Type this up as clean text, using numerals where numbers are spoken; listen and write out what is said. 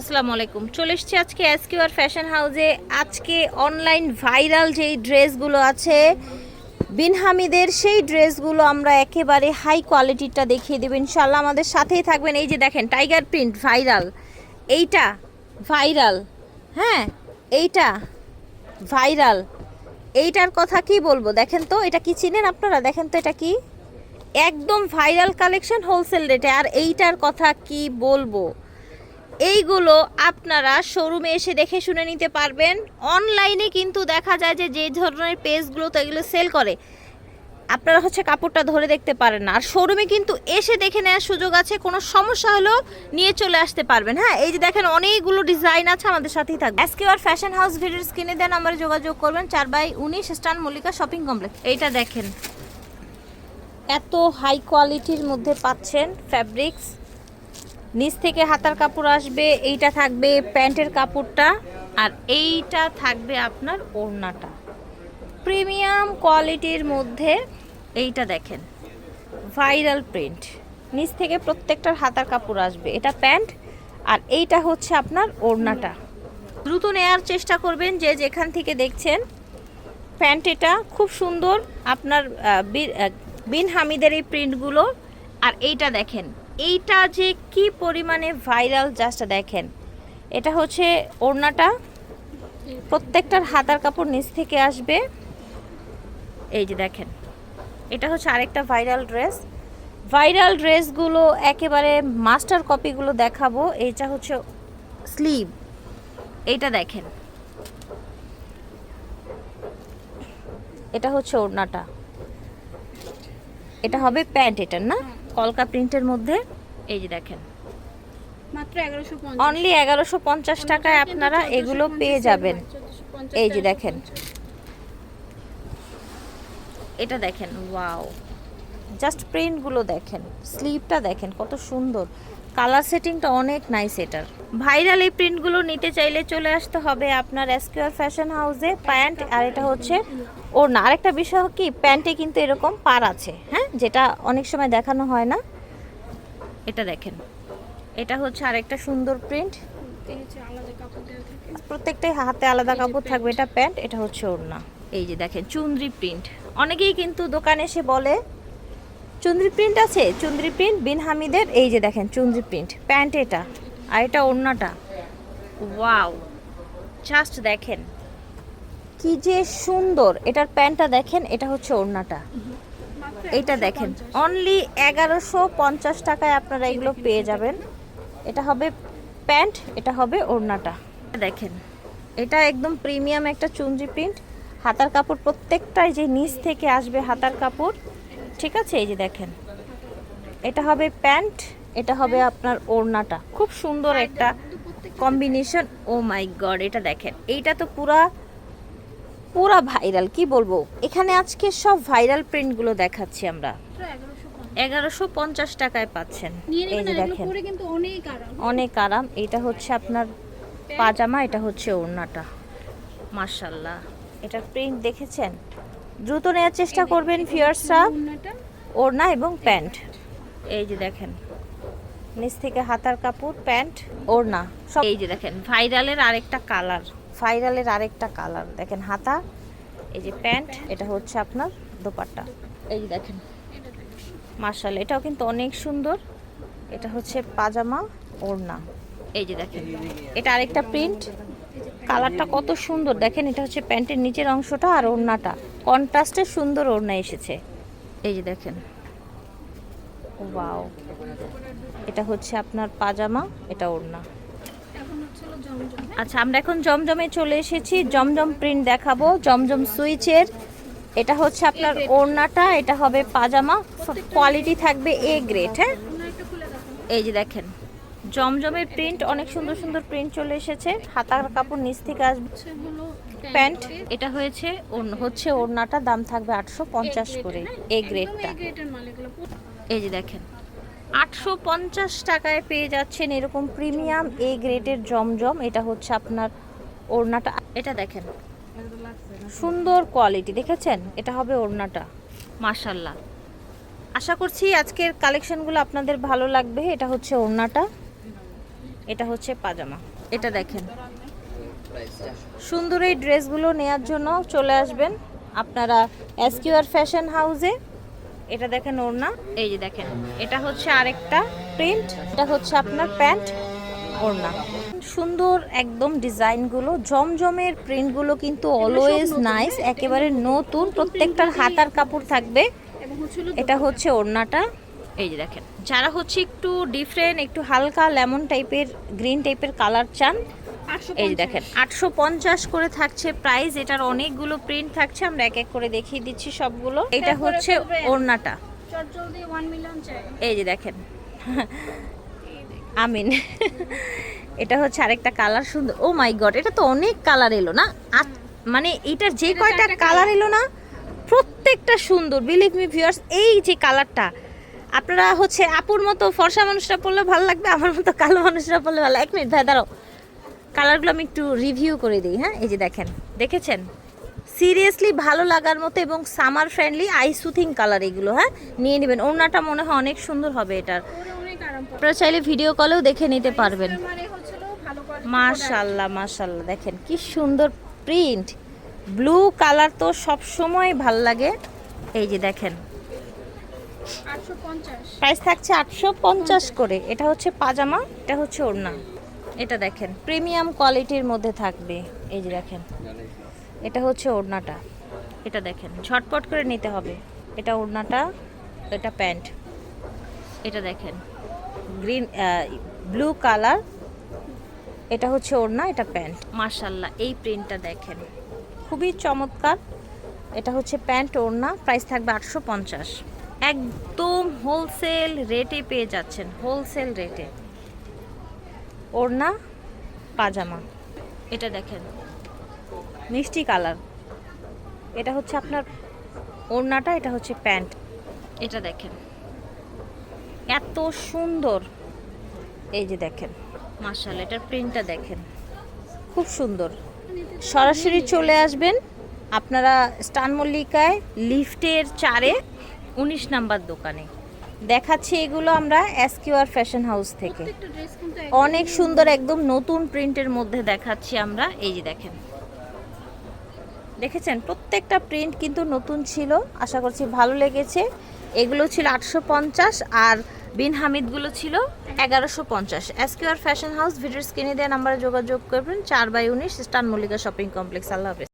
আসসালামু আলাইকুম। চলে এসেছি আজকে এসকিউআর ফ্যাশন হাউসে। আজকে অনলাইন ভাইরাল যেই ড্রেসগুলো আছে বিন হামিদের, সেই ড্রেসগুলো আমরা একেবারে হাই কোয়ালিটিটা দেখিয়ে দেবো ইনশাল্লাহ। আমাদের সাথেই থাকবেন। এই যে দেখেন টাইগার প্রিন্ট ভাইরাল, এইটা ভাইরাল, হ্যাঁ এইটা ভাইরাল। এইটার কথা কি বলবো, দেখেন তো এটা কি চিনেন আপনারা? দেখেন তো এটা কি, একদম ভাইরাল কালেকশন হোলসেল রেটে। আর এইটার কথা কি বলবো, এইগুলো আপনারা শোরুমে এসে দেখে শুনে নিতে পারবেন। অনলাইনে কিন্তু দেখা যায় যে যে ধরনের পেজগুলো তো এগুলো সেল করে, আপনারা কাপড়টা ধরে দেখতে পারেন না। আর শোরুমে কিন্তু এসে দেখে নেওয়ার সুযোগ আছে, কোনো সমস্যা হলেও নিয়ে চলে আসতে পারবেন। হ্যাঁ, এই যে দেখেন অনেকগুলো ডিজাইন আছে, আমাদের সাথেই থাকবে। এসকিউআর ফ্যাশন হাউস ভিডিওর স্ক্রিনে দেন নাম্বারে যোগাযোগ করবেন। 4/19 স্টান মল্লিকা শপিং কমপ্লেক্স। এইটা দেখেন এত হাই কোয়ালিটির মধ্যে পাচ্ছেন ফ্যাব্রিক্স। নিচ থেকে হাতার কাপড় আসবে, এইটা থাকবে প্যান্টের কাপড়টা, আর এইটা থাকবে আপনার ওড়নাটা। প্রিমিয়াম কোয়ালিটির মধ্যে এইটা দেখেন ভাইরাল প্রিন্ট। নিচ থেকে প্রত্যেকটার হাতার কাপড় আসবে, এটা প্যান্ট আর এইটা হচ্ছে আপনার ওড়নাটা। দ্রুত নেয়ার চেষ্টা করবেন যে যেখান থেকে দেখছেন। প্যান্ট এটা খুব সুন্দর আপনার বিন হামিদের এই প্রিন্টগুলো। আর এইটা দেখেন, এইটা যে কি পরিমাণে ভাইরাল জাস্ট দেখেন। এটা হচ্ছে ওড়নাটা, প্রত্যেকটার হাতার কাপড় নিচ থেকে আসবে। এই যে দেখেন, এটা হচ্ছে আরেকটা ভাইরাল ড্রেস। ভাইরাল ড্রেসগুলো একেবারে মাস্টার কপিগুলো দেখাবো। এইটা হচ্ছে স্লিভ, এইটা দেখেন, এটা হচ্ছে ওড়নাটা, এটা হবে প্যান্ট। এটার না কলকা প্রিন্টের মধ্যে। এই যে দেখেন মাত্র 1150, অনলি 1150 টাকায় আপনারা এগুলো পেয়ে যাবেন। এই যে দেখেন, এটা দেখেন, ওয়াও, জাস্ট প্রিন্টগুলো দেখেন, স্লিভটা দেখেন কত সুন্দর, কালার সেটিংটা অনেক নাইস। এটার ভাইরাল এই প্রিন্টগুলো নিতে চাইলে চলে আসতে হবে আপনার এসকিউআর ফ্যাশন হাউসে। প্যান্ট আর এটা হচ্ছে ওড়না। আরেকটা বিষয় কি, প্যান্টে কিন্তু এরকম পার আছে, হ্যাঁ, যেটা অনেক সময় দেখানো হয় না। এটা দেখেন, এটা হচ্ছে আরেকটা সুন্দর প্রিন্ট, প্রত্যেকটাই হাতে আলাদা কাপড় থাকবে। এটা প্যান্ট, এটা হচ্ছে ওড়না। এই যে দেখেন চুনরি প্রিন্ট। অনেকেই কিন্তু দোকানে এসে বলে চুনরি প্রিন্ট আছে, চুনরি প্রিন্ট বিন হামিদের। এই যে দেখেন চুনরি প্রিন্ট প্যান্ট এটা, আর এটা ওড়নাটা। ওয়াও, জাস্ট দেখেন কি যে সুন্দর। এটার প্যান্টটা দেখেন, এটা হচ্ছে ওড়নাটা। এইটা দেখেন অনলি 1150 টাকায় আপনারা এগুলো পেয়ে যাবেন। এটা হবে প্যান্ট, এটা হবে ওড়নাটা। দেখেন এটা একদম প্রিমিয়াম একটা চুনরি প্রিন্ট। হাতার কাপড় প্রত্যেকটাই যে নিচ থেকে আসবে হাতার কাপড়, ঠিক আছে। এই যে দেখেন, এটা হবে প্যান্ট, এটা হবে আপনার ওড়নাটা। খুব সুন্দর একটা কম্বিনেশন। ও মাই গড, এটা দেখেন, এইটা তো পুরা ভাইরাল, কি বলবো। এখানে আজকে সব ভাইরাল প্রিন্টগুলো দেখাচ্ছি আমরা। 1150 টাকায় পাচ্ছেন। এই যে দেখেন অনেক আরাম। এটা হচ্ছে আপনার পাজামা, এটা হচ্ছে ওড়নাটা। মাশাআল্লাহ, এটার প্রিন্ট দেখেছেন। দ্রুত নেওয়ার চেষ্টা করবেন ভিউয়ার্সরা। ওড়না এবং প্যান্ট, এই যে দেখেন নিচ থেকে হাতার কাপড়, প্যান্ট, ওড়না সব। এই যে দেখেন ভাইরালের আরেকটা কালার, দেখেন হাতা, এই যে প্যান্ট, এটা হচ্ছে আপনার দোপাট্টা। এই যে দেখেন মাশাআল্লাহ, এটাও কিন্তু অনেক সুন্দর। এটা হচ্ছে পাজামা, ওড়না। এই যে দেখেন এটা আরেকটা প্রিন্ট, কালারটা কত সুন্দর দেখেন। এটা হচ্ছে প্যান্টের নিচের অংশটা, আর ওড়নাটা কন্ট্রাস্টে সুন্দর ওড়না এসেছে। এই যে দেখেন, ওয়াও, এটা হচ্ছে আপনার পাজামা, এটা ওড়না। আচ্ছা, আমরা এখন জমজমে চলে এসেছি। জমজম প্রিন্ট দেখাবো, জমজম সুইচের। এটা হচ্ছে আপনার ওড়নাটা, এটা হবে পাজামা। কোয়ালিটি থাকবে এ গ্রেড। হ্যাঁ, এই যে দেখেন জমজমের প্রিন্ট, অনেক সুন্দর সুন্দর প্রিন্ট চলে এসেছে। হাতার কাপড় নিচ থেকে আসবে, প্যান্ট। এটা হচ্ছে ওড়নাটা, দাম থাকবে 850 করে, এ গ্রেডটা। এই যে দেখেন 850 টাকায় পেয়ে যাচ্ছেন এরকম প্রিমিয়াম এ গ্রেডের জমজম। এটা হচ্ছে আপনার ওড়নাটা, এটা দেখেন সুন্দর কোয়ালিটি, দেখেছেন। এটা হবে ওড়নাটা। মাশাআল্লাহ, আশা করছি আজকের কালেকশনগুলো আপনাদের ভালো লাগবে। এটা হচ্ছে ওড়নাটা, এটা হচ্ছে পাজামা। এটা দেখেন, সুন্দর এই ড্রেসগুলো নেয়ার জন্য চলে আসবেন আপনারা এসকিউআর ফ্যাশন হাউসে। এটা দেখেন ওড়না, এই যে দেখেন এটা হচ্ছে আরেকটা প্রিন্ট, এটা হচ্ছে আপনার প্যান্ট ওড়না। সুন্দর একদম ডিজাইনগুলো, জমজমের প্রিন্টগুলো কিন্তু অলওয়েজ নাইস, একেবারে নতুন, প্রত্যেকটার হাতার কাপড় থাকবে। এবং হচ্ছিল এটা হচ্ছে ওড়নাটা, এই যে দেখেন যারা হচ্ছে একটু ডিফারেন্ট, একটু হালকা লেমন টাইপের, গ্রিন টাইপের কালার চান, 850 এই যে দেখেন 850 করে থাকছে প্রাইস। এটার অনেকগুলো প্রিন্ট থাকছে, আমরা এক এক করে দেখিয়ে দিচ্ছি সবগুলো। এটা হচ্ছে ওড়নাটা, চটজলদি 1 মিলিয়ন চাই। এই যে দেখেন আমিন এটা হচ্ছে আরেকটা কালার, সুন্দর। ও মাই গড, এটা তো অনেক কালার এলো না, মানে এটার যে কয়টা কালার এলো না প্রত্যেকটা সুন্দর, বিলিভ মি ভিউয়ার্স। এই যে কালারটা আপনারা হচ্ছে আপুর মতো ফর্সা মানুষরা পরলে ভালো লাগবে, আমার মতো কালো মানুষরা পরলে ভালো। এক মিনিট ভাই দাঁড়াও, কালারগুলো আমি একটু রিভিউ করে দিই। হ্যাঁ, এই যে দেখেন, দেখেছেন সিরিয়াসলি ভালো লাগার মতো এবং summer friendly I soothing colour এগুলো। হ্যাঁ, নিয়ে নেবেন। ওড়নাটা মনে হয় অনেক সুন্দর হবে এটার, ওরে অনেক আরাম পাবে। আপনারা চাইলে ভিডিও কলেও দেখে নিতে পারবেন। মানে হচ্ছিল ভালো কোয়ালিটি। মাশাআল্লাহ মাশাআল্লাহ, দেখেন কি সুন্দর প্রিন্ট, ব্লু কালার তো সব সময় ভাল লাগে। এই যে দেখেন 850। প্রাইস থাকছে 850 করে। এটা হচ্ছে পাজামা, এটা হচ্ছে ওড়না। এটা দেখেন প্রিমিয়াম কোয়ালিটির মধ্যে থাকবে। এই যে দেখেন এটা হচ্ছে ওড়নাটা, এটা দেখেন ঝটপট করে নিতে হবে। এটা ওড়নাটা, এটা প্যান্ট। এটা দেখেন গ্রিন ব্লু কালার, এটা হচ্ছে ওড়না, এটা প্যান্ট। মাশাআল্লাহ, এই প্রিন্টটা দেখেন খুবই চমৎকার। এটা হচ্ছে প্যান্ট ওড়না, প্রাইস থাকবে 850। একদম হোলসেল রেটে পেয়ে যাচ্ছেন, হোলসেল রেটে। ওড়না পাজামা, এটা দেখেন মিষ্টি কালার, এটা হচ্ছে আপনার ওড়নাটা, এটা হচ্ছে প্যান্ট। এটা দেখেন এত সুন্দর, এই যে দেখেন মাশাআল্লাহ, এটার প্রিন্টটা দেখেন খুব সুন্দর। সরাসরি চলে আসবেন আপনারা স্টান মল্লিকায় লিফটের 4-এ 19 নাম্বার দোকানে। দেখাচ্ছি এগুলো আমরা এসকিউআর ফ্যাশন হাউস থেকে। প্রত্যেকটা ড্রেস কিন্তু অনেক সুন্দর একদম নতুন প্রিন্টের মধ্যে দেখাচ্ছি আমরা। এই যে দেখেন, দেখেছেন প্রত্যেকটা প্রিন্ট কিন্তু নতুন ছিল, আশা করছি ভালো লেগেছে। এগুলো ছিল 850 আর বিন হামিদগুলো ছিল 1150। এসকিউআর ফ্যাশন হাউস, ভিডিওর স্ক্রিনে দেওয়া নাম্বারে যোগাযোগ করবেন। 4/19 স্টান মল্লিকা শপিং কমপ্লেক্স। আল্লাহ হাফেজ।